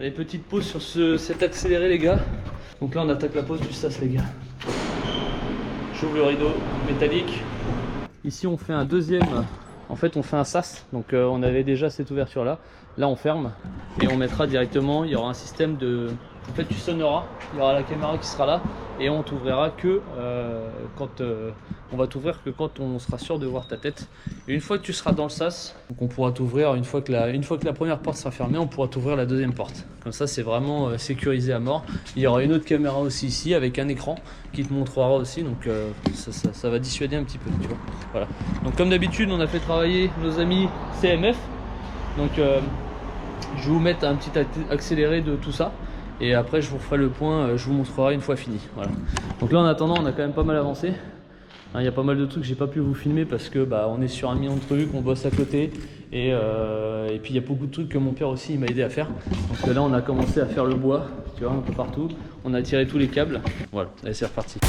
Allez, petite pause sur cet accéléré les gars. Donc là on attaque la pose du sas les gars. J'ouvre le rideau métallique. Ici on fait un deuxième, en fait on fait un sas. Donc on avait déjà cette ouverture là. Là on ferme et on mettra directement, il y aura un système de... En fait tu sonneras, il y aura la caméra qui sera là et on t'ouvrira que quand... on va t'ouvrir que quand on sera sûr de voir ta tête. Et une fois que tu seras dans le sas, donc on pourra t'ouvrir, une fois que la première porte sera fermée, on pourra t'ouvrir la deuxième porte. Comme ça c'est vraiment sécurisé à mort. Il y aura une autre caméra aussi ici avec un écran qui te montrera aussi, donc ça va dissuader un petit peu, tu vois. Voilà. Donc comme d'habitude on a fait travailler nos amis CMF. Donc je vais vous mettre un petit accéléré de tout ça. Et après je vous referai le point, je vous montrerai une fois fini. Voilà. Donc là en attendant on a quand même pas mal avancé. Il y a pas mal de trucs que j'ai pas pu vous filmer parce que on est sur un million de trucs, on bosse à côté et puis il y a beaucoup de trucs que mon père aussi il m'a aidé à faire. Donc là on a commencé à faire le bois, tu vois, un peu partout. On a tiré tous les câbles. Voilà, allez c'est reparti.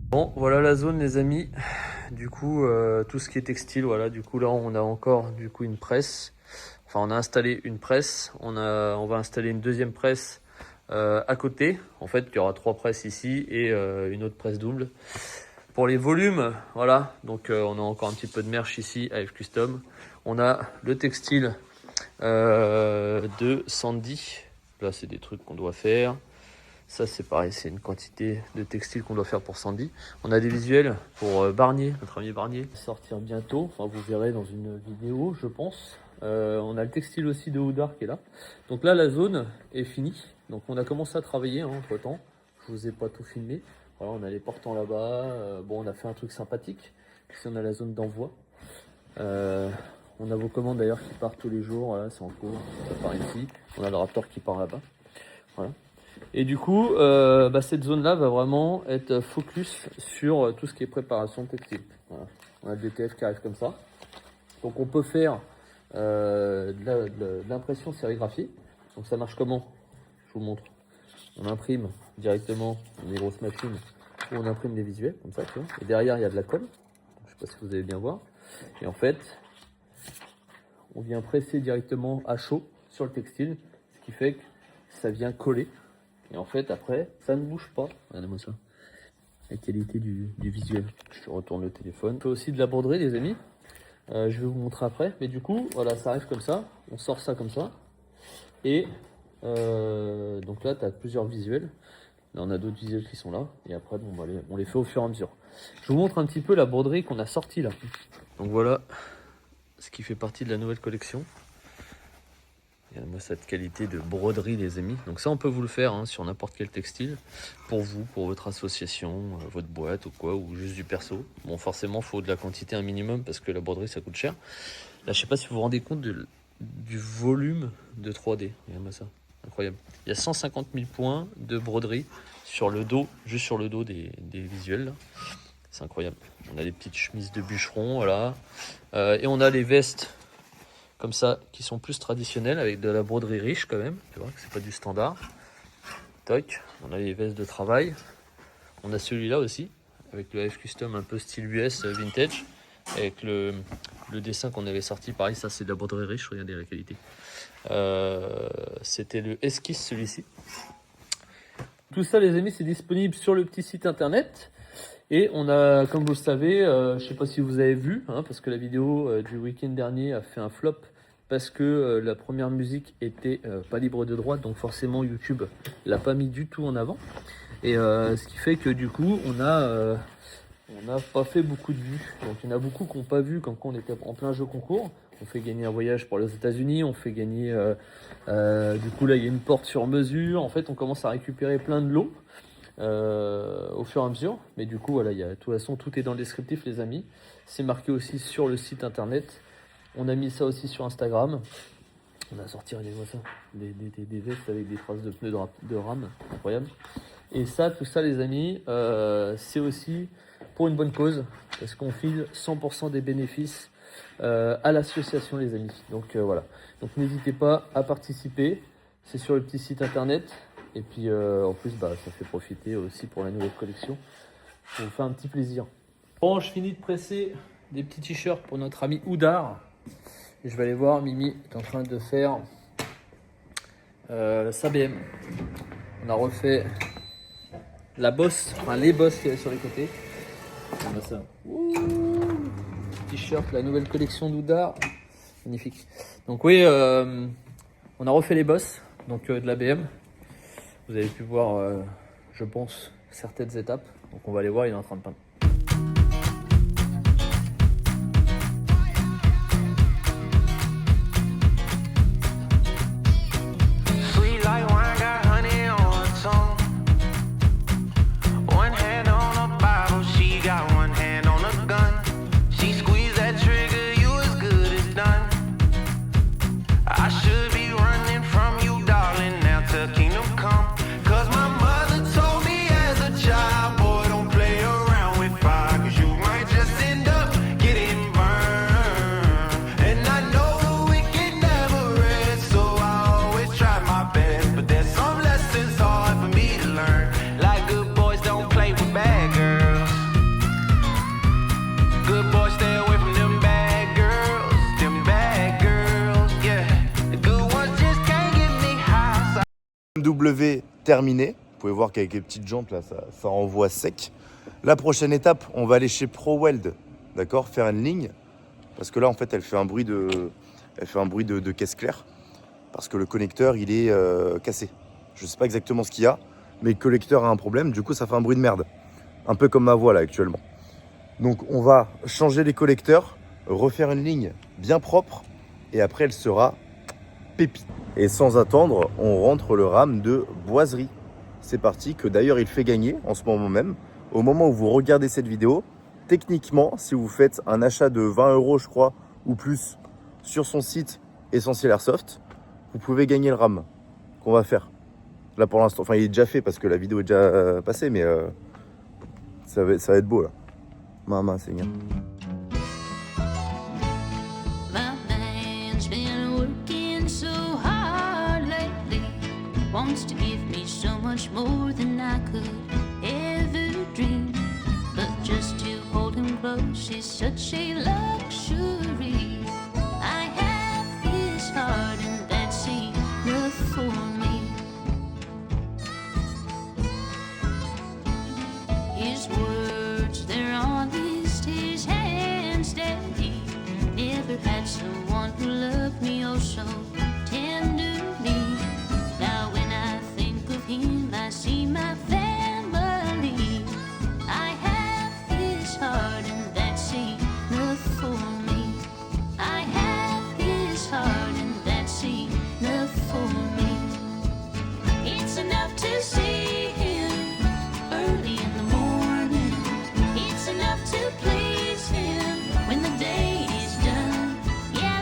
Bon, voilà la zone les amis. Du coup, tout ce qui est textile, voilà. Du coup là, on a encore du coup une presse. Enfin, on a installé une presse. On va installer une deuxième presse à côté. En fait, il y aura 3 presses ici et une autre presse double. Pour les volumes, voilà. Donc, on a encore un petit peu de merch ici avec Custom. On a le textile de Sandy. Là, c'est des trucs qu'on doit faire. Ça c'est pareil, c'est une quantité de textile qu'on doit faire pour Sandy. On a des visuels pour Barnier, notre ami Barnier. Sortir bientôt, enfin vous verrez dans une vidéo je pense. On a le textile aussi de Houdar qui est là. Donc là la zone est finie. Donc on a commencé à travailler entre temps. Je vous ai pas tout filmé. Voilà, on a les portants là-bas. Bon on a fait un truc sympathique. Ici on a la zone d'envoi. On a vos commandes d'ailleurs qui partent tous les jours. Voilà, c'est en cours. Ça part ici. On a le Raptor qui part là-bas. Voilà. Et du coup, cette zone-là va vraiment être focus sur tout ce qui est préparation textile. Voilà. On a le DTF qui arrive comme ça. Donc on peut faire de l'impression sérigraphiée. Donc ça marche comment? Je vous montre. On imprime directement des grosses machines où on imprime des visuels comme ça. Tu vois. Et derrière, il y a de la colle. Je ne sais pas si vous allez bien voir. Et en fait, on vient presser directement à chaud sur le textile, ce qui fait que ça vient coller. Et en fait, après, ça ne bouge pas. Regardez-moi ça. La qualité du visuel. Je retourne le téléphone. On fait aussi de la broderie, les amis. Je vais vous montrer après. Mais du coup, voilà, ça arrive comme ça. On sort ça comme ça. Et donc là, tu as plusieurs visuels. Là, on a d'autres visuels qui sont là. Et après, bon, on les fait au fur et à mesure. Je vous montre un petit peu la broderie qu'on a sortie là. Donc voilà ce qui fait partie de la nouvelle collection. Regardez-moi cette qualité de broderie les amis. Donc ça on peut vous le faire sur n'importe quel textile. Pour vous, pour votre association, votre boîte ou quoi, ou juste du perso. Bon forcément il faut de la quantité un minimum parce que la broderie ça coûte cher. Là, je sais pas si vous vous rendez compte du volume de 3D. Regardez-moi ça, incroyable. Il y a 150 000 points de broderie sur le dos, juste sur le dos des visuels. Là. C'est incroyable. On a des petites chemises de bûcheron, voilà. Et on a les vestes comme ça qui sont plus traditionnelles avec de la broderie riche quand même. Tu vois que c'est pas du standard. Toc. On a les vestes de travail. On a celui-là aussi avec le F Custom un peu style US vintage. Avec le dessin qu'on avait sorti, pareil, ça c'est de la broderie riche, regardez la qualité. C'était le esquisse celui-ci. Tout ça les amis, c'est disponible sur le petit site internet. Et on a, comme vous le savez, je ne sais pas si vous avez vu, hein, parce que la vidéo du week-end dernier a fait un flop, parce que la première musique était pas libre de droit, donc forcément YouTube l'a pas mis du tout en avant. Et ce qui fait que du coup, on n'a pas fait beaucoup de vues. Donc il y en a beaucoup qui n'ont pas vu, comme quand on était en plein jeu concours. On fait gagner un voyage pour les États-Unis, on fait gagner... du coup là, il y a une porte sur mesure. En fait, on commence à récupérer plein de lots. Au fur et à mesure, mais du coup voilà, de toute façon tout est dans le descriptif les amis, c'est marqué aussi sur le site internet, on a mis ça aussi sur Instagram, on a sorti, regardez-moi ça, des vestes avec des traces de pneus de rame, incroyable, et ça, tout ça les amis, c'est aussi pour une bonne cause, parce qu'on file 100% des bénéfices à l'association les amis, donc voilà, donc n'hésitez pas à participer, c'est sur le petit site internet. Et puis en plus, ça fait profiter aussi pour la nouvelle collection. Ça vous fait un petit plaisir. Bon, je finis de presser des petits t-shirts pour notre ami Oudar. Et je vais aller voir, Mimi est en train de faire sa BM. On a refait la bosse, enfin les bosses qu'il y avait sur les côtés. On a ça. T-shirt, la nouvelle collection d'Oudar. Magnifique. Donc oui, on a refait les bosses donc, de la BM. Vous avez pu voir, je pense, certaines étapes. Donc on va aller voir, il est en train de peindre. W terminé. Vous pouvez voir qu'avec les petites jantes, là, ça renvoie sec. La prochaine étape, on va aller chez ProWeld, d'accord, faire une ligne. Parce que là, en fait, elle fait un bruit de caisse claire. Parce que le connecteur, il est cassé. Je ne sais pas exactement ce qu'il y a, mais le connecteur a un problème. Du coup, ça fait un bruit de merde. Un peu comme ma voix, là, actuellement. Donc, on va changer les collecteurs, refaire une ligne bien propre. Et après, elle sera pépite. Et sans attendre, on rentre le RAM de Boiserie. C'est parti, que d'ailleurs il fait gagner en ce moment même. Au moment où vous regardez cette vidéo, techniquement, si vous faites un achat de 20 € je crois, ou plus, sur son site Essentiel Airsoft, vous pouvez gagner le RAM qu'on va faire. Là pour l'instant, enfin il est déjà fait parce que la vidéo est déjà passée, mais ça va être beau là. Maman, c'est bien. Wants to give me so much more than I could ever dream. But just to hold him close is such a luxury. I have his heart and that's enough for me. His words, they're honest, his hands steady. Never had someone who loved me oh so tenderly. I see my family. I have his heart and that's enough for me. I have his heart and that's enough for me. It's enough to see him early in the morning. It's enough to please him when the day is done. Yeah,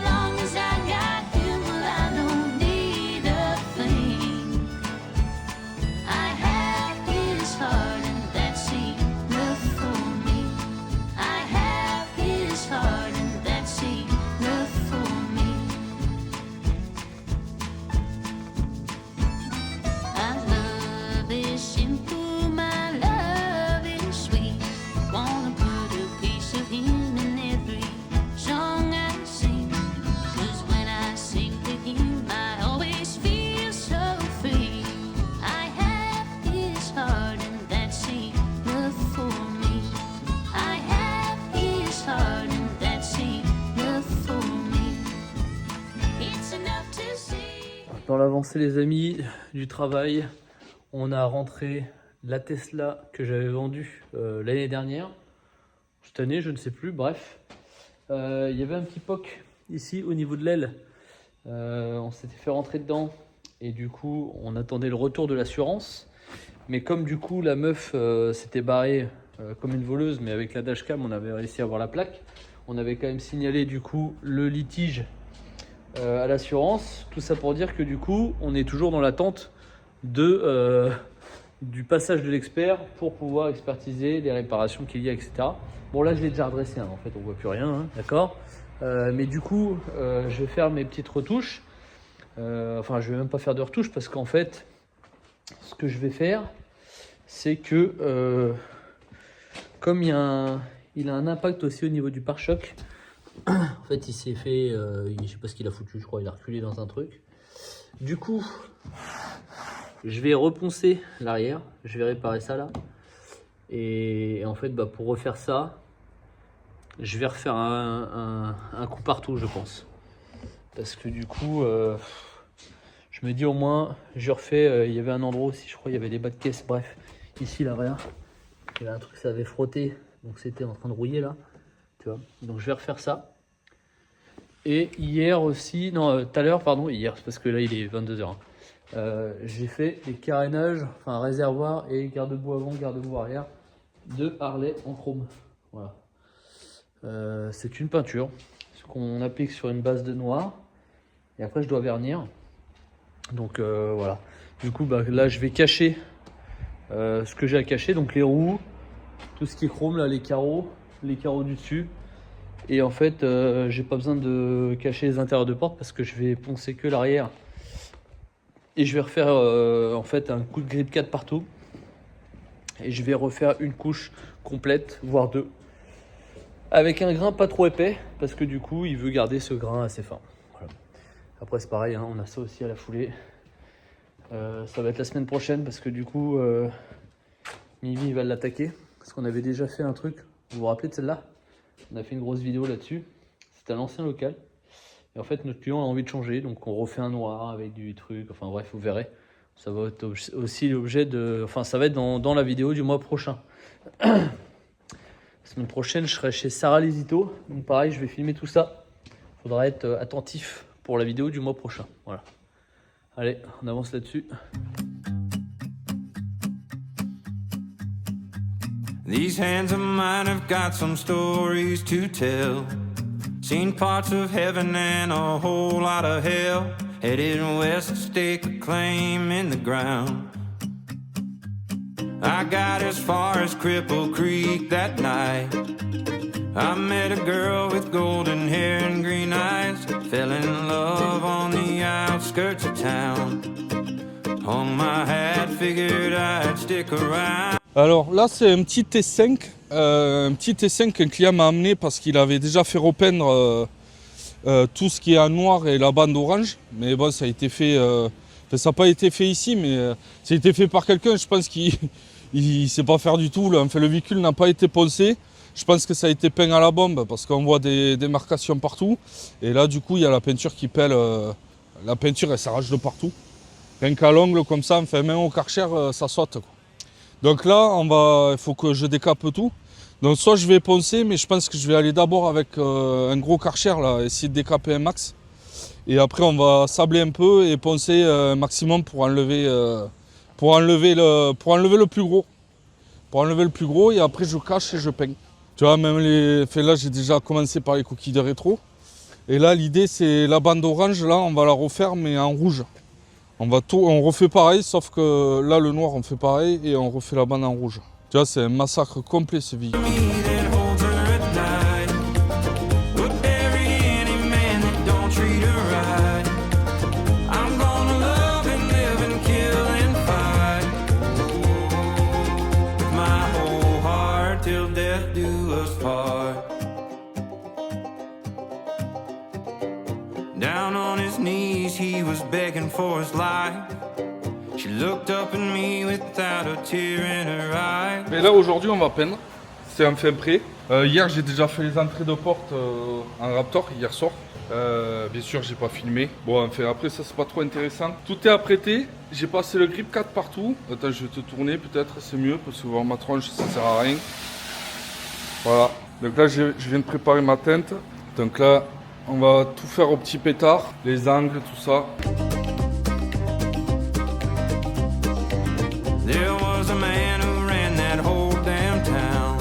dans l'avancée les amis du travail, on a rentré la Tesla que j'avais vendue l'année dernière. Cette année, je ne sais plus, bref. Il y avait un petit POC ici au niveau de l'aile. On s'était fait rentrer dedans et du coup, on attendait le retour de l'assurance. Mais comme du coup, la meuf s'était barrée comme une voleuse, mais avec la dashcam, on avait réussi à avoir la plaque. On avait quand même signalé du coup le litige à l'assurance. Tout ça pour dire que du coup, on est toujours dans l'attente du passage de l'expert pour pouvoir expertiser les réparations qu'il y a, etc. Bon là je l'ai déjà redressé, hein. En fait on voit plus rien, hein, d'accord. Mais du coup je vais faire mes petites retouches. Enfin je vais même pas faire de retouches parce qu'en fait ce que je vais faire c'est que comme il a un impact aussi au niveau du pare-choc. En fait il s'est fait, je sais pas ce qu'il a foutu, je crois il a reculé dans un truc. Du coup je vais reponcer l'arrière, je vais réparer ça là. Et en fait, pour refaire ça, je vais refaire un coup partout, je pense. Parce que du coup, je me dis au moins, je refais. Il y avait un endroit aussi, je crois, il y avait des bas de caisse. Bref, ici, l'arrière, il y avait un truc, ça avait frotté. Donc c'était en train de rouiller là. Tu vois. Donc je vais refaire ça. Et hier aussi, non, tout à l'heure, pardon, hier, parce que là, il est 22h. Hein. J'ai fait les carénages, enfin réservoir et garde-boue avant, garde-boue arrière de Harley en chrome. Voilà. C'est une peinture, ce qu'on applique sur une base de noir et après je dois vernir. Donc voilà. Du coup là je vais cacher ce que j'ai à cacher, donc les roues, tout ce qui est chrome là, les carreaux du dessus. Et en fait j'ai pas besoin de cacher les intérieurs de porte parce que je vais poncer que l'arrière. Et je vais refaire en fait un coup de grip 4 partout. Et je vais refaire une couche complète, voire deux. Avec un grain pas trop épais, parce que du coup, il veut garder ce grain assez fin. Voilà. Après, c'est pareil, hein, on a ça aussi à la foulée. Ça va être la semaine prochaine, parce que du coup, Mimi va l'attaquer. Parce qu'on avait déjà fait un truc, vous vous rappelez de celle-là? On a fait une grosse vidéo là-dessus. C'était un ancien local. Et en fait, notre client a envie de changer, donc on refait un noir avec du truc. Enfin bref, vous verrez. Ça va être aussi l'objet de... Enfin, ça va être dans la vidéo du mois prochain. La semaine prochaine, je serai chez Sarah Lisito. Donc pareil, je vais filmer tout ça. Il faudra être attentif pour la vidéo du mois prochain. Voilà. Allez, on avance là-dessus. These hands of mine have got some stories to tell. Seen parts of heaven and a whole lot of hell. Headed west to stake a claim in the ground. I got as far as Cripple Creek that night. I met a girl with golden hair and green eyes. Fell in love on the outskirts of town. Hung my hat, figured I'd stick around. Alors là c'est un petit T5 qu'un client m'a amené parce qu'il avait déjà fait repeindre tout ce qui est en noir et la bande orange. Mais bon, ça a été fait, ça n'a pas été fait ici, mais ça a été fait par quelqu'un. Je pense qu'il ne sait pas faire du tout. Là. Enfin, le véhicule n'a pas été poncé. Je pense que ça a été peint à la bombe parce qu'on voit des démarcations partout. Et là, du coup, il y a la peinture qui pèle. La peinture, elle s'arrache de partout. Rien qu'à l'ongle comme ça, enfin, même au Karcher, ça saute, quoi. Donc là, il faut que je décape tout. Donc soit je vais poncer, mais je pense que je vais aller d'abord avec un gros Karcher, là, essayer de décaper un max. Et après, on va sabler un peu et poncer un maximum pour enlever le plus gros. Pour enlever le plus gros et après je cache et je peins. Tu vois, même là, j'ai déjà commencé par les coquilles de rétro. Et là, l'idée, c'est la bande orange, là, on va la refaire, mais en rouge. On refait pareil, sauf que là, le noir, on fait pareil et on refait la bande en rouge. Tu vois, c'est un massacre complet, ce véhicule. Down on his knees, he was begging for his life. She looked up at me without a tear in her eye. Mais là aujourd'hui on va peindre. c'est enfin prêt. Hier, j'ai déjà fait les entrées de porte en Raptor, hier soir. Bien sûr, j'ai pas filmé. Bon, enfin, après, ça, c'est pas trop intéressant. Tout est apprêté. J'ai passé le grip 4 partout. Attends, je vais te tourner, peut-être, c'est mieux, parce que voir ma tronche, ça sert à rien. Voilà. Donc là, je viens de préparer ma teinte. Donc là, on va tout faire au petit pétard. Les angles, tout ça. There was a man who ran that whole damn town.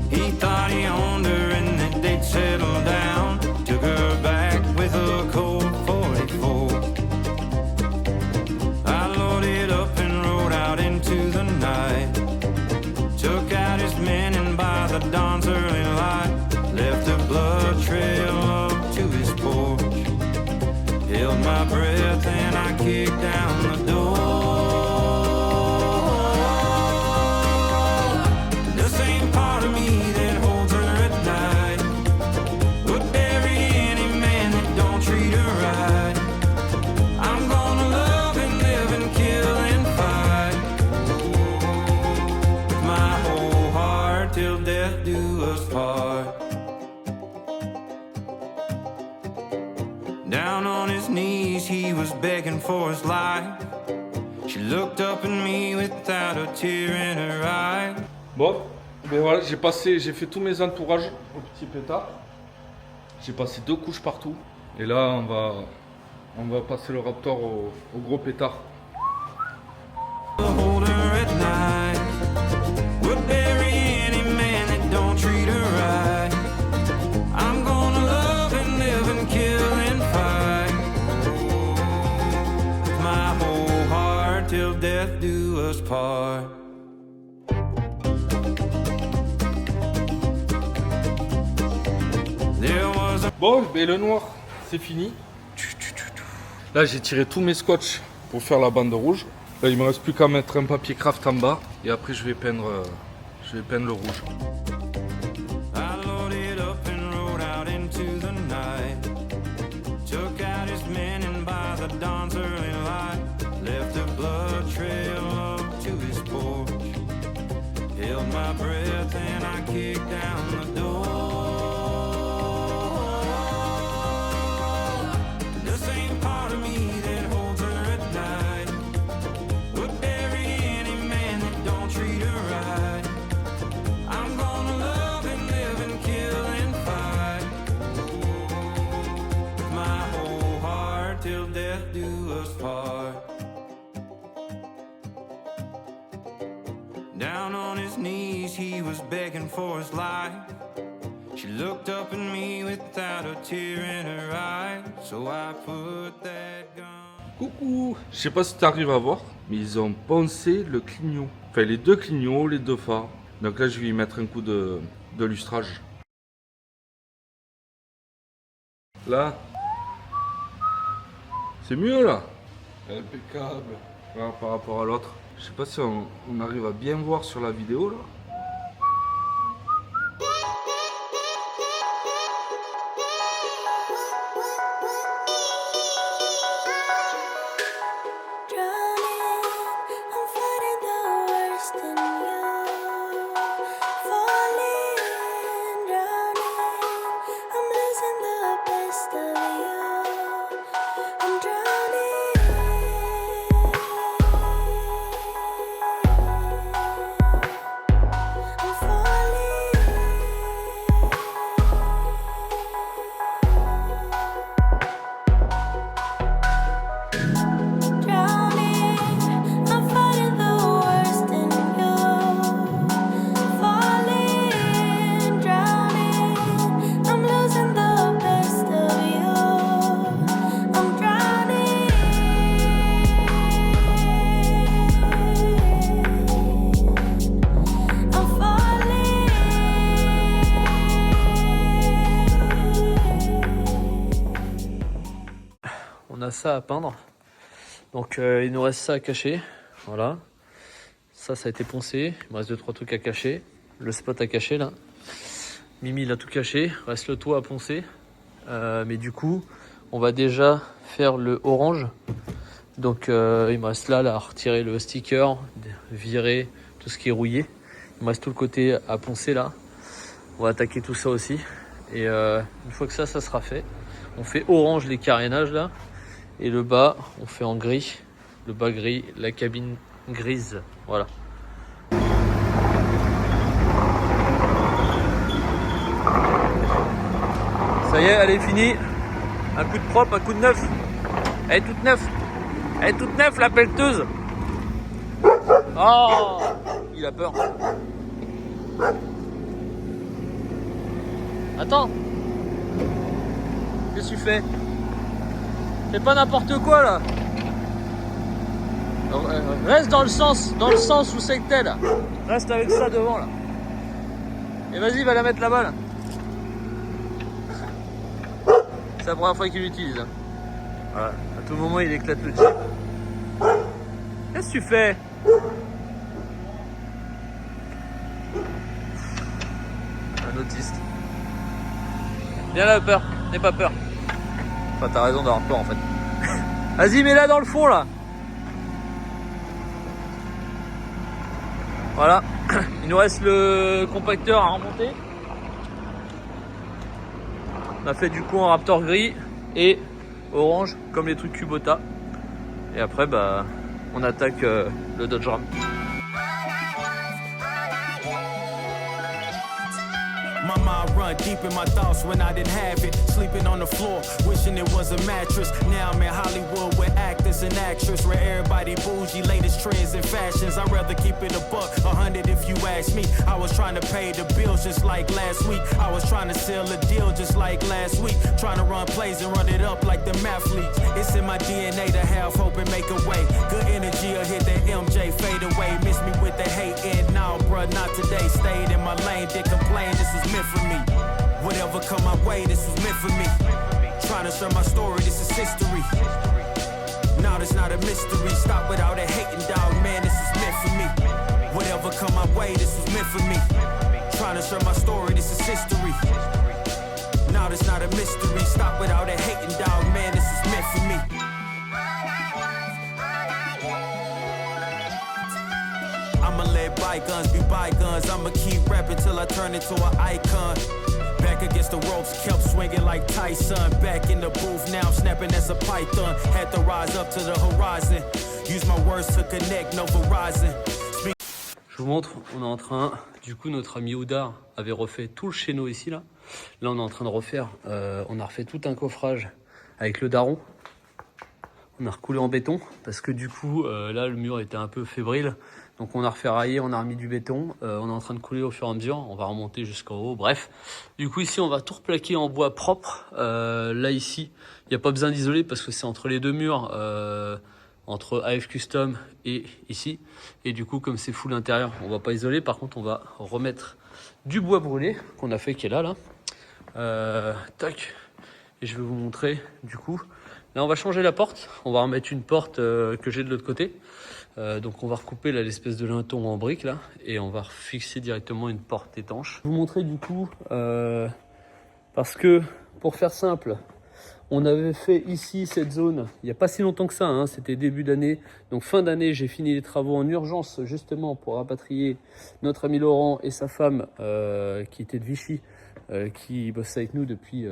He thought he owned her and that they'd settle down. Took her back with a Colt 44. I loaded up and rode out into the night. Took out his men and by the dawn's early light left a blood trail up to his porch. Held my breath and I kicked down the door. Down on his knees, he was begging for his life. She looked up at me without a tear in her eye. Bon, ben voilà, j'ai fait tous mes entourages au petit pétard. J'ai passé 2 couches partout. Et là, on va passer le Raptor au gros pétard. Hold her at night. Would bury any man that don't treat her right. I'm gonna love and live and kill and fight. With my whole heart till death do us part. There was a Bon, ben le noir, c'est fini. Là, j'ai tiré tous mes scotch pour faire la bande rouge. Là, il me reste plus qu'à mettre un papier craft en bas. Et après, je vais peindre le rouge. I loaded up and rode out into the night. Took out his men and by the dawn's early light left a blood trail up to his porch. Held my breath and I kicked down the door. The same part of me that holds her at night would bury any man that don't treat her right. I'm gonna love and live and kill and fight with my whole heart till death do us part. Down on his knees, he was begging for his life. She looked up at me without a tear in her eye, so I put that gun. Coucou. Je sais pas si tu arrives à voir, mais ils ont poncé le clignot. Enfin, les 2 clignots, les 2 phares. Donc là, je vais y mettre un coup de lustrage. Là. C'est mieux, là. Impeccable. Voilà, par rapport à l'autre. Je sais pas si on arrive à bien voir sur la vidéo, là. Drowning, I'm fighting the worst in you. Falling, drowning, I'm losing the best of you. I'm drowning. I'm falling. Drowning, I'm fighting the worst in you. Falling, drowning, I'm losing the best of you. I'm drowning. I'm falling. On a ça à peindre. Donc il nous reste ça à cacher. Voilà. Ça a été poncé. Il me reste 2-3 trucs à cacher. Le spot à cacher là. Mimi il a tout caché. Reste le toit à poncer. Mais du coup, on va déjà faire le orange. Donc il me reste là à retirer le sticker, virer tout ce qui est rouillé. Il me reste tout le côté à poncer là. On va attaquer tout ça aussi. Et une fois que ça sera fait, on fait orange les carénages là. Et le bas, on fait en gris. Le bas gris, la cabine grise. Voilà. Ça y est, elle est finie. Un coup de propre, un coup de neuf. Elle est toute neuve. Elle est toute neuve, la pelleteuse. Oh, il a peur. Attends. Qu'est-ce que tu fais? Fais pas n'importe quoi là. Reste dans le sens où c'est que t'es là. Reste avec ça devant là. Et vas-y, va la mettre là-bas là. C'est la première fois qu'il l'utilise. Hein. Voilà. À tout moment, il éclate le jeep. Qu'est-ce que tu fais? Un autiste. Viens là, peur. N'aie pas peur. Enfin, t'as raison d'avoir peur en fait. Vas-y, mets-la dans le fond là. Voilà. Il nous reste le compacteur à remonter. On a fait du coup un Raptor gris et orange comme les trucs Kubota. Et après bah on attaque le Dodge Ram. My mind run deep in my thoughts when I didn't have it. Sleeping on the floor, wishing it was a mattress. Now I'm in Hollywood with actors and actresses. Where everybody bougie, latest trends and fashions. I'd rather keep it a buck, 100 if you ask me. I was trying to pay the bills just like last week. I was trying to sell a deal just like last week. Trying to run plays and run it up like the mathletes. It's in my DNA to have hope and make a way. Good energy will hit that MJ fade away. Miss me with the hate and now, bruh, not today. Stayed in my lane, didn't complain, this was meant for me. Whatever come my way, this was meant for me. Trying to share my story, this is history. Now this not a mystery. Stop without a hating, dog, man, this is meant for me. Whatever come my way, this was meant for me. Trying to share my story, this is history. Now this not a mystery. Stop without a hating, dog, man, this is meant for me. I'ma let bygones be bygones. I'ma keep rapping till I turn into an icon. Back against the ropes, kept swinging like Tyson. Back in the booth now, snapping as a python. Had to rise up to the horizon. Use my words to connect, no Verizon. Je vous montre, on est en train, du coup notre ami Oudar avait refait tout le chéneau ici là. Là on est en train de refaire, on a refait tout un coffrage avec le daron. On a recoulé en béton parce que du coup là le mur était un peu fébrile. Donc on a referraillé, on a remis du béton. On est en train de couler au fur et à mesure. On va remonter jusqu'en haut. Bref, du coup ici on va tout replaquer en bois propre. Là ici, il n'y a pas besoin d'isoler parce que c'est entre les deux murs, entre AF Custom et ici. Et du coup comme c'est full intérieur, on va pas isoler. Par contre on va remettre du bois brûlé qu'on a fait qui est là. Tac. Et je vais vous montrer du coup. Là on va changer la porte. On va remettre une porte que j'ai de l'autre côté. Donc on va recouper là l'espèce de linton en briques là et on va fixer directement une porte étanche. Je vais vous montrer du coup parce que pour faire simple, on avait fait ici cette zone il n'y a pas si longtemps que ça, hein, c'était début d'année. Donc fin d'année j'ai fini les travaux en urgence justement pour rapatrier notre ami Laurent et sa femme qui était de Vichy, qui bosse avec nous depuis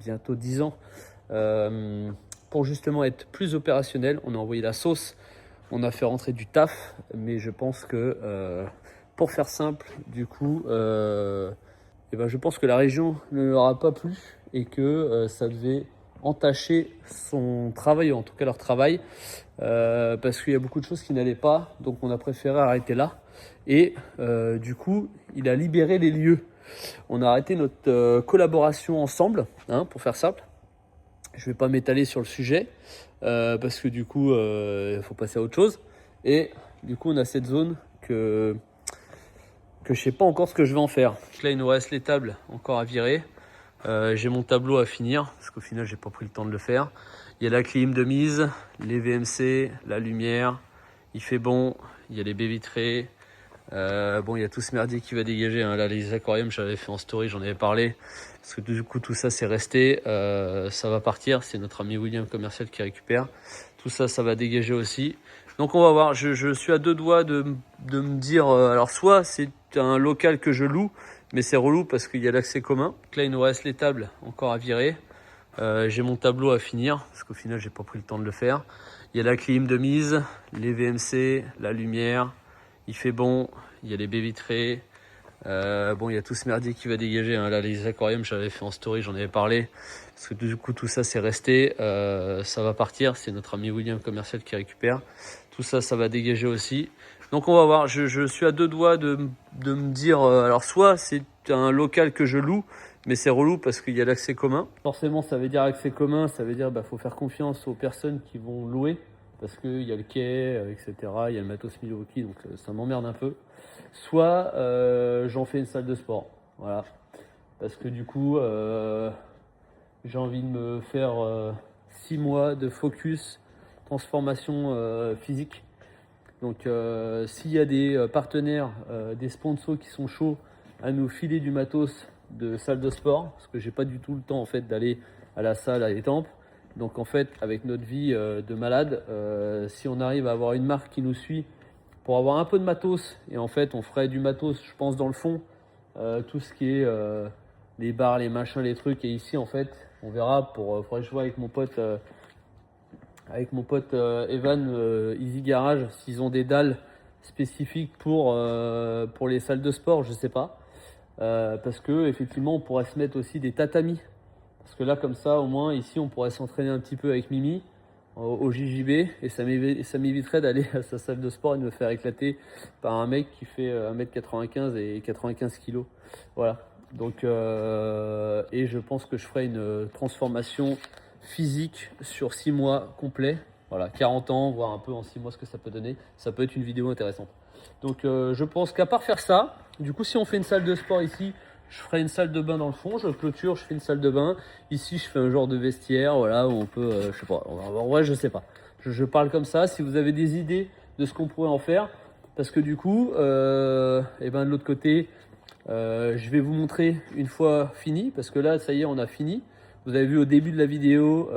bientôt 10 ans pour justement être plus opérationnel. On a envoyé la sauce. On a fait rentrer du taf, mais je pense que, pour faire simple, du coup, je pense que la région ne leur a pas plu et que ça devait entacher son travail, en tout cas leur travail, parce qu'il y a beaucoup de choses qui n'allaient pas, donc on a préféré arrêter là. Et du coup, il a libéré les lieux. On a arrêté notre collaboration ensemble, hein, pour faire simple. Je ne vais pas m'étaler sur le sujet parce que du coup, il faut passer à autre chose. Et du coup, on a cette zone que je ne sais pas encore ce que je vais en faire. Donc là, il nous reste les tables encore à virer. J'ai mon tableau à finir parce qu'au final, j'ai pas pris le temps de le faire. Il y a la clim de mise, les VMC, la lumière. Il fait bon. Il y a les baies vitrées. Bon, il y a tout ce merdier qui va dégager, hein. Là les aquariums j'avais fait en story, j'en avais parlé parce que du coup tout ça c'est resté, ça va partir, c'est notre ami William commercial qui récupère tout ça, ça va dégager aussi. Donc on va voir, je suis à deux doigts de me dire, alors soit c'est un local que je loue, mais c'est relou parce qu'il y a l'accès commun. Donc là il nous reste les tables encore à virer. J'ai mon tableau à finir, parce qu'au final j'ai pas pris le temps de le faire. Il y a la clim de mise, les VMC, la lumière, il fait bon, il y a les baies vitrées. Bon, il y a tout ce merdier qui va dégager, hein. Là les aquariums j'avais fait en story, j'en avais parlé, parce que du coup tout ça c'est resté, ça va partir, c'est notre ami William commercial qui récupère. Tout ça, ça va dégager aussi. Donc on va voir, je suis à deux doigts de me dire, alors soit c'est un local que je loue, mais c'est relou parce qu'il y a l'accès commun. Forcément, ça veut dire accès commun, ça veut dire faut faire confiance aux personnes qui vont louer, parce qu'il y a le quai, etc. Il y a le matos Milwaukee, donc ça m'emmerde un peu. Soit j'en fais une salle de sport, voilà. Parce que du coup, j'ai envie de me faire 6 mois de focus, transformation physique. Donc s'il y a des partenaires, des sponsors qui sont chauds à nous filer du matos de salle de sport, parce que j'ai pas du tout le temps en fait d'aller à la salle, à l'étampes. Donc en fait, avec notre vie de malade, si on arrive à avoir une marque qui nous suit pour avoir un peu de matos, et en fait on ferait du matos, je pense, dans le fond, tout ce qui est les bars, les machins, les trucs, et ici en fait on verra, faudrait que je vois avec mon pote Evan, Easy Garage, s'ils ont des dalles spécifiques pour les salles de sport, je sais pas. Parce que effectivement on pourrait se mettre aussi des tatamis, parce que là comme ça au moins ici on pourrait s'entraîner un petit peu avec Mimi au JJB, et ça m'éviterait d'aller à sa salle de sport et de me faire éclater par un mec qui fait 1m95 et 95 kg. Voilà, donc et je pense que je ferai une transformation physique sur 6 mois complets, voilà, 40 ans, voir un peu en 6 mois ce que ça peut donner. Ça peut être une vidéo intéressante. Donc je pense qu'à part faire ça, du coup si on fait une salle de sport ici, je ferai une salle de bain dans le fond, je clôture, je fais une salle de bain. Ici je fais un genre de vestiaire, voilà, où on peut, je sais pas, en vrai je sais pas. Je parle comme ça, si vous avez des idées de ce qu'on pourrait en faire, parce que du coup, et ben de l'autre côté, je vais vous montrer une fois fini, parce que là ça y est on a fini. Vous avez vu au début de la vidéo,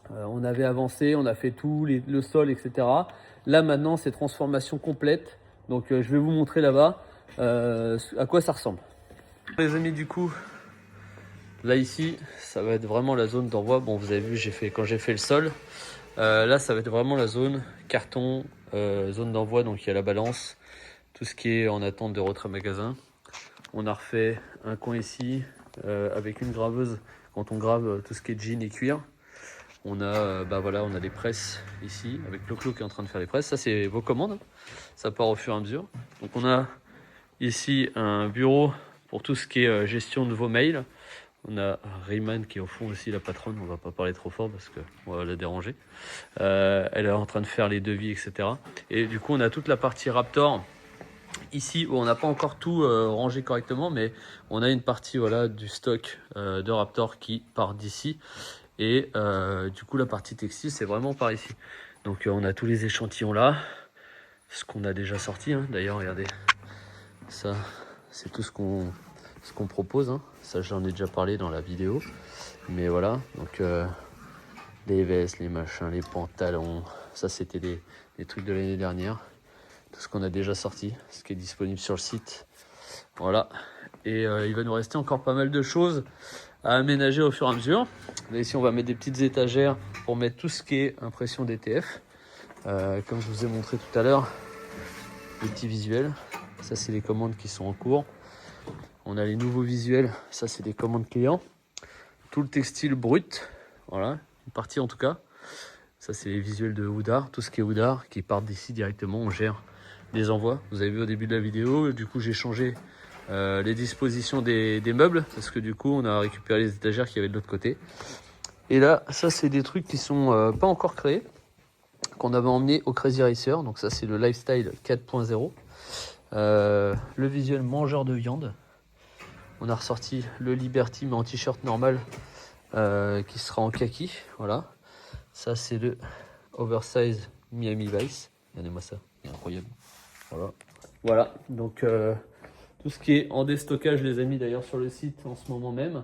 on avait avancé, on a fait tout, le sol, etc. Là maintenant c'est transformation complète, donc je vais vous montrer là-bas à quoi ça ressemble. Les amis, du coup, là ici, ça va être vraiment la zone d'envoi. Bon, vous avez vu, quand j'ai fait le sol, là ça va être vraiment la zone carton, zone d'envoi, donc il y a la balance, tout ce qui est en attente de retrait magasin. On a refait un coin ici avec une graveuse quand on grave tout ce qui est jean et cuir. On a, voilà, on a les presses ici avec Loclo qui est en train de faire les presses. Ça c'est vos commandes, ça part au fur et à mesure. Donc on a ici un bureau pour tout ce qui est gestion de vos mails. On a Rayman qui est au fond aussi, la patronne, on va pas parler trop fort parce qu'on va la déranger. Elle est en train de faire les devis, etc. Et du coup on a toute la partie Raptor ici où on n'a pas encore tout rangé correctement, mais on a une partie, voilà, du stock de Raptor qui part d'ici. Et du coup la partie textile c'est vraiment par ici. Donc on a tous les échantillons là, ce qu'on a déjà sorti, hein. D'ailleurs regardez, ça c'est tout ce qu'on propose, hein. Ça j'en ai déjà parlé dans la vidéo, mais voilà, donc les vestes, les machins, les pantalons, ça c'était des trucs de l'année dernière, tout ce qu'on a déjà sorti, ce qui est disponible sur le site, voilà. Et il va nous rester encore pas mal de choses à aménager au fur et à mesure. Là ici on va mettre des petites étagères pour mettre tout ce qui est impression DTF, comme je vous ai montré tout à l'heure, les petits visuels. Ça c'est les commandes qui sont en cours. On a les nouveaux visuels, ça c'est des commandes clients. Tout le textile brut, voilà, une partie en tout cas. Ça c'est les visuels de Houdar, tout ce qui est Houdar qui part d'ici directement, on gère les envois. Vous avez vu au début de la vidéo, du coup j'ai changé les dispositions des meubles, parce que du coup on a récupéré les étagères qu'il y avait de l'autre côté. Et là, ça c'est des trucs qui sont pas encore créés, qu'on avait emmené au Crazy Racer. Donc ça c'est le Lifestyle 4.0. Le visuel mangeur de viande. On a ressorti le Liberty mais en t-shirt normal, qui sera en kaki. Voilà. Ça c'est le Oversize Miami Vice. Regardez-moi ça, c'est incroyable. Voilà. Voilà. Donc tout ce qui est en déstockage, je les ai mis d'ailleurs sur le site en ce moment même.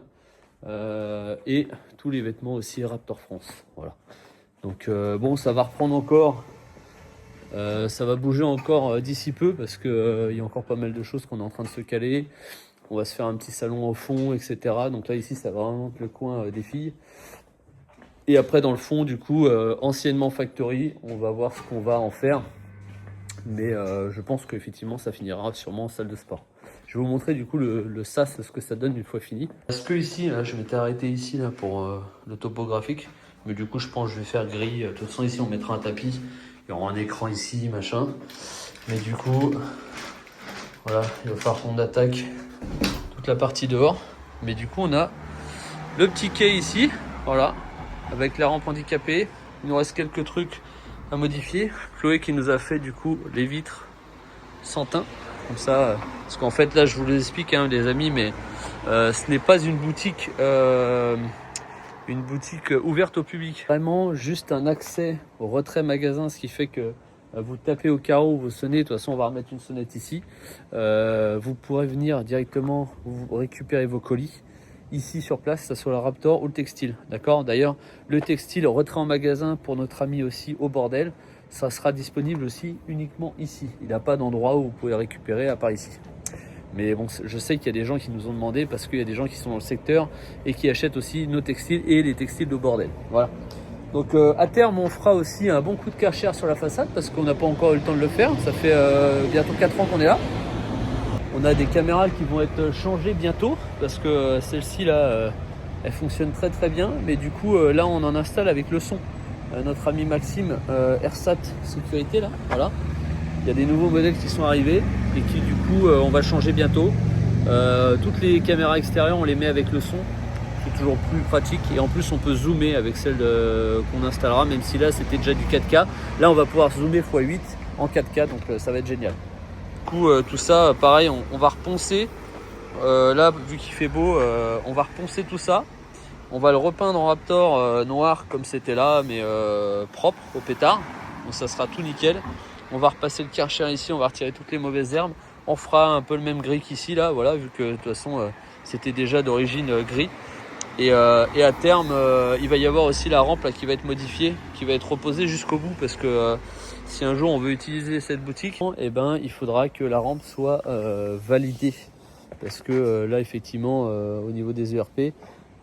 Et tous les vêtements aussi Raptor France. Voilà. Donc bon, ça va reprendre encore Ça va bouger encore d'ici peu parce que il y a encore pas mal de choses qu'on est en train de se caler. On va se faire un petit salon au fond, etc. Donc là ici ça va vraiment être le coin des filles. Et après dans le fond du coup, anciennement factory, on va voir ce qu'on va en faire. Mais je pense qu'effectivement ça finira sûrement en salle de sport. Je vais vous montrer du coup le sas, ce que ça donne une fois fini. Parce que ici, là, je m'étais arrêté ici là, pour le topographique. Mais du coup je pense que je vais faire gris. De toute façon ici on mettra un tapis. Il y aura un écran ici, machin. Mais du coup, voilà, il va falloir qu'on attaque toute la partie dehors. Mais du coup on a le petit quai ici, voilà, avec la rampe handicapée. Il nous reste quelques trucs à modifier. Chloé qui nous a fait du coup les vitres sans teint. Comme ça, parce qu'en fait là je vous l'explique hein, les amis, mais ce n'est pas une boutique ouverte au public. Vraiment juste un accès au retrait magasin, ce qui fait que vous tapez au carreau, vous sonnez, de toute façon on va remettre une sonnette ici. Vous pourrez venir directement vous récupérer vos colis ici sur place, que ce soit le Raptor ou le textile. D'accord. D'ailleurs le textile retrait en magasin pour notre ami aussi au bordel, ça sera disponible aussi uniquement ici. Il n'y a pas d'endroit où vous pouvez récupérer à part ici. Mais bon, je sais qu'il y a des gens qui nous ont demandé parce qu'il y a des gens qui sont dans le secteur et qui achètent aussi nos textiles et les textiles de bordel. Voilà. Donc à terme, on fera aussi un bon coup de Karcher sur la façade parce qu'on n'a pas encore eu le temps de le faire. Ça fait bientôt 4 ans qu'on est là. On a des caméras qui vont être changées bientôt parce que celle-ci là, elle fonctionne très très bien. Mais du coup, là, on en installe avec le son. Notre ami Maxime, Ersat Sécurité là, voilà. Il y a des nouveaux modèles qui sont arrivés et qui du coup on va changer bientôt. Toutes les caméras extérieures on les met avec le son, c'est toujours plus pratique et en plus on peut zoomer avec celle qu'on installera, même si là c'était déjà du 4K. Là on va pouvoir zoomer x8 en 4K, donc ça va être génial. Du coup tout ça pareil, on va reponcer. Là vu qu'il fait beau, on va reponcer tout ça. On va le repeindre en Raptor noir comme c'était là, mais propre au pétard. Donc ça sera tout nickel. On va repasser le Karcher ici, on va retirer toutes les mauvaises herbes. On fera un peu le même gris qu'ici là, voilà, vu que de toute façon c'était déjà d'origine gris. Et à terme, il va y avoir aussi la rampe là, qui va être modifiée, qui va être reposée jusqu'au bout, parce que si un jour on veut utiliser cette boutique, eh ben, il faudra que la rampe soit validée. Parce que là effectivement au niveau des ERP,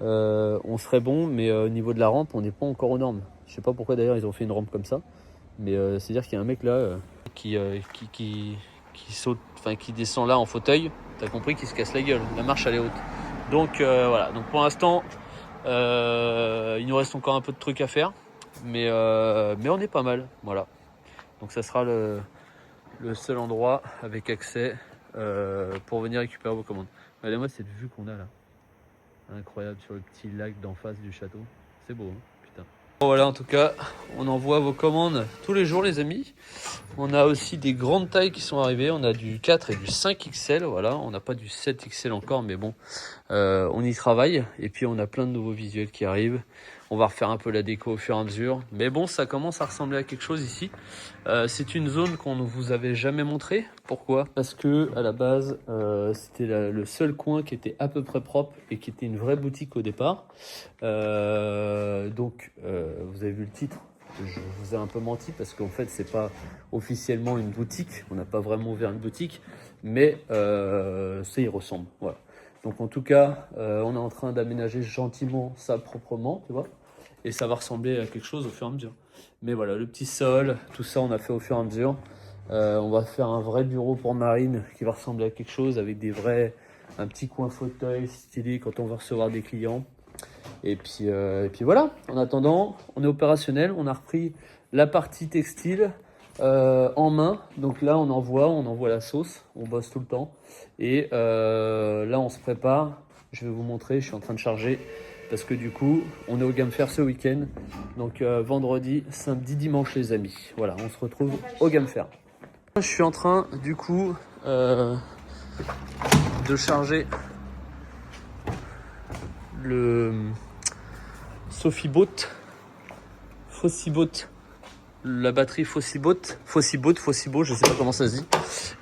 on serait bon, mais au niveau de la rampe, on n'est pas encore aux normes. Je sais pas pourquoi d'ailleurs ils ont fait une rampe comme ça. Mais c'est-à-dire qu'il y a un mec là qui saute, enfin qui descend là en fauteuil, t'as compris, qui se casse la gueule. La marche elle est haute. Donc voilà, donc pour l'instant il nous reste encore un peu de trucs à faire, mais on est pas mal, voilà. Donc ça sera le seul endroit avec accès pour venir récupérer vos commandes. Regardez-moi cette vue qu'on a là, incroyable, sur le petit lac d'en face du château. C'est beau, hein. Voilà, en tout cas, on envoie vos commandes tous les jours, les amis. On a aussi des grandes tailles qui sont arrivées. On a du 4 et du 5XL. Voilà, on n'a pas du 7XL encore, mais bon, on y travaille. Et puis, on a plein de nouveaux visuels qui arrivent. On va refaire un peu la déco au fur et à mesure. Mais bon, ça commence à ressembler à quelque chose ici. C'est une zone qu'on ne vous avait jamais montrée. Pourquoi ? Parce que à la base, c'était le seul coin qui était à peu près propre et qui était une vraie boutique au départ. Donc, vous avez vu le titre. Je vous ai un peu menti parce qu'en fait, c'est pas officiellement une boutique. On n'a pas vraiment ouvert une boutique, mais ça y ressemble. Voilà. Donc en tout cas, on est en train d'aménager gentiment ça proprement, tu vois, et ça va ressembler à quelque chose au fur et à mesure. Mais voilà, le petit sol, tout ça, on a fait au fur et à mesure. On va faire un vrai bureau pour Marine qui va ressembler à quelque chose avec un petit coin fauteuil stylé quand on va recevoir des clients. Et puis voilà. En attendant, on est opérationnel. On a repris la partie textile en main. Donc là, on envoie la sauce. On bosse tout le temps. Et là, on se prépare. Je vais vous montrer. Je suis en train de charger parce que du coup, on est au Game Fair ce week-end. Donc vendredi, samedi, dimanche, les amis. Voilà, on se retrouve au Game Fair. Je suis en train, du coup, de charger le Fossibot, la batterie Fossibot, je sais pas comment ça se dit.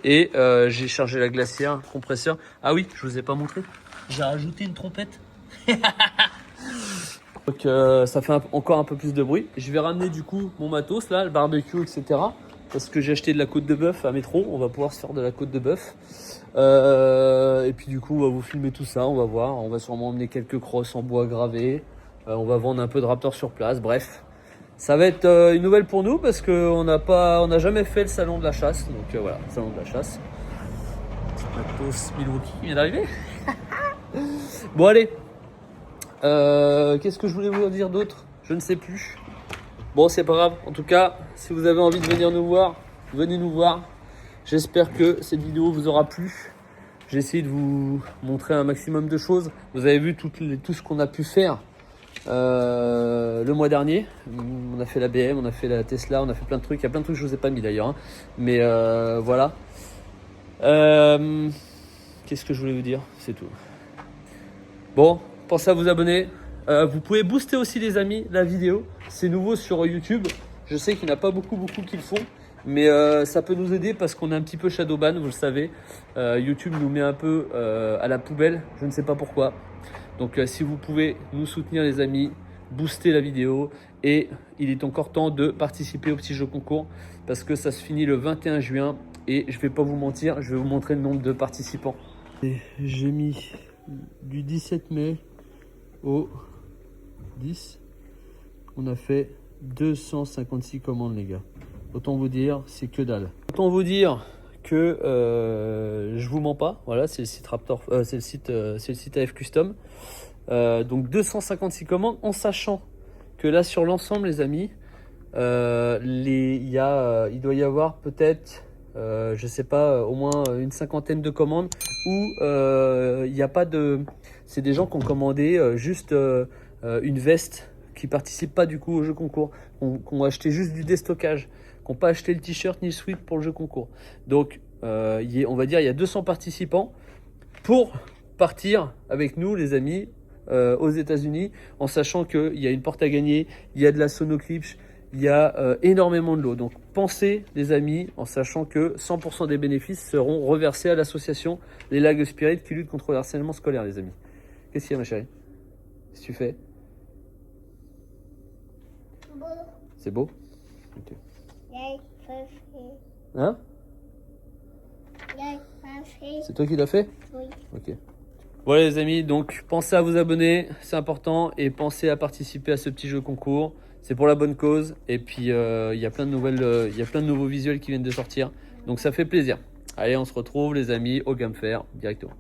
Et j'ai chargé la glacière, compresseur. Ah oui, je vous ai pas montré. J'ai rajouté une trompette. Donc ça fait encore un peu plus de bruit. Je vais ramener du coup mon matos là, le barbecue, etc. parce que j'ai acheté de la côte de bœuf à Métro. On va pouvoir se faire de la côte de bœuf. Et puis du coup, on va vous filmer tout ça, on va voir. On va sûrement emmener quelques crosses en bois gravé. On va vendre un peu de Raptor sur place. Bref, ça va être une nouvelle pour nous parce qu'on n'a jamais fait le salon de la chasse. Donc voilà, salon de la chasse. Petit matos Milwaukee qui vient d'arriver. Bon allez, qu'est-ce que je voulais vous dire d'autre? Je ne sais plus. Bon, c'est pas grave. En tout cas, si vous avez envie de venir nous voir, venez nous voir. J'espère que cette vidéo vous aura plu. J'ai essayé de vous montrer un maximum de choses. Vous avez vu tout ce qu'on a pu faire le mois dernier. On a fait la BM, on a fait la Tesla, on a fait plein de trucs. Il y a plein de trucs que je vous ai pas mis d'ailleurs, hein. Mais voilà. Qu'est-ce que je voulais vous dire? C'est tout. Bon, pensez à vous abonner. Vous pouvez booster aussi les amis la vidéo. C'est nouveau sur YouTube. Je sais qu'il n'y en a pas beaucoup qui le font. Mais ça peut nous aider parce qu'on est un petit peu shadowban, vous le savez. YouTube nous met un peu à la poubelle. Je ne sais pas pourquoi. Donc si vous pouvez nous soutenir les amis, booster la vidéo. Et il est encore temps de participer au petit jeu concours. Parce que ça se finit le 21 juin. Et je ne vais pas vous mentir, je vais vous montrer le nombre de participants. J'ai mis du 17 mai au 10. On a fait 256 commandes les gars. Autant vous dire, c'est que dalle. Autant vous dire que je vous mens pas. Voilà, c'est le site Raptor, c'est le site AF Custom. Donc 256 commandes, en sachant que là sur l'ensemble, les amis, il doit y avoir peut-être, je sais pas, au moins une cinquantaine de commandes où il n'y a pas de. C'est des gens qui ont commandé juste une veste, qui participent pas du coup au jeu concours, qui ont acheté juste du déstockage, qui n'ont pas acheté le t-shirt ni le sweat pour le jeu concours. Donc, on va dire il y a 200 participants pour partir avec nous, les amis, aux États-Unis, en sachant qu'il y a une porte à gagner, il y a de la Sonoclipse, il y a énormément de lots. Donc, pensez, les amis, en sachant que 100% des bénéfices seront reversés à l'association Les Lags Spirit qui lutte contre le harcèlement scolaire, les amis. Qu'est-ce qu'il y a, ma chérie? Qu'est-ce que tu fais? C'est beau? Okay. Hein? C'est toi qui l'as fait? Oui. Ok. Voilà les amis, donc pensez à vous abonner, c'est important, et pensez à participer à ce petit jeu concours. C'est pour la bonne cause, et puis il y a plein de nouveaux visuels qui viennent de sortir, donc ça fait plaisir. Allez, on se retrouve les amis au Game Fair directement.